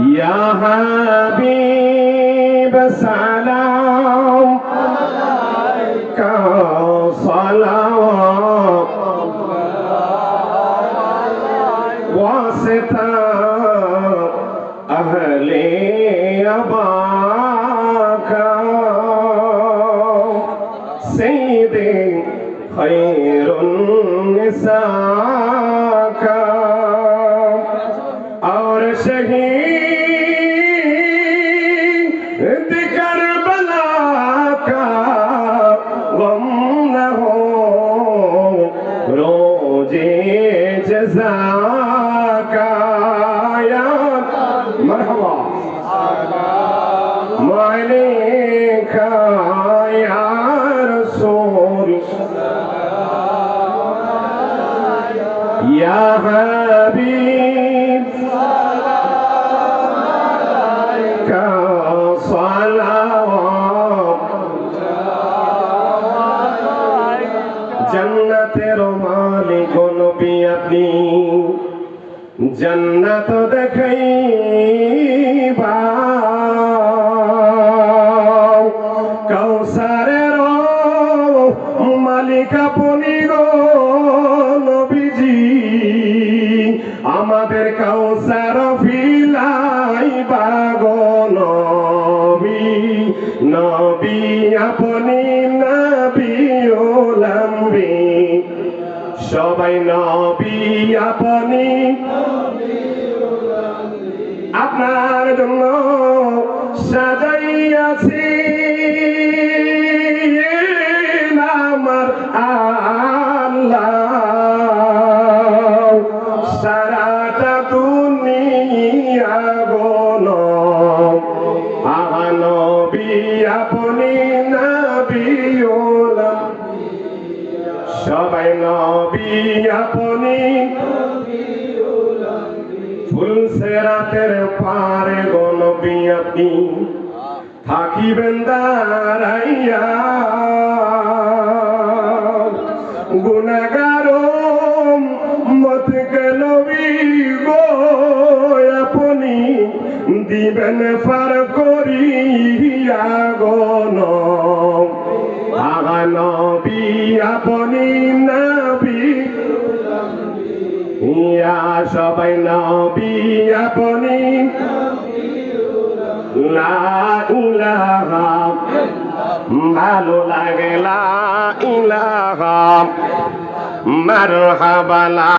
ইয়া হাবিব সালাম আলাইকা সালাওয়াত ওয়াসিতা আহলে আবাকা সাইয়্যিদি খায়রুন নিসাকা और शहीद करबला का गम न हो रोजे जज़ा का या मरहबा अलैका या रसूल या हबीब जन्नतेर मालिक नबी अपनी जन्नत देखाइबा कौसारेर मालिक अपनी गो नबीजी आमादेर कौसार फिलाइबा गो नबी नबी अपनी नबी ओलाम्बी সবাই নবী আপনি আপনার জন্য সাজাইয়াছি আমার আল্লাহ সারাটা দুনিয়া গণ নবী আপনি নবী ওলাম সবাই নবী আপনি ফুল সেরাতের পারে গো নবী আপনি থাকিবেন দাঁড়াইয়া গুনাহগার উম্মতকে নবী গো আপনি দিবেন পার করিয়া গো নবী আপনি নবী ইয়া সবাই নবী আপনি লা ইলাহা ভালো লাগে লা ইলাহা মারহাবা।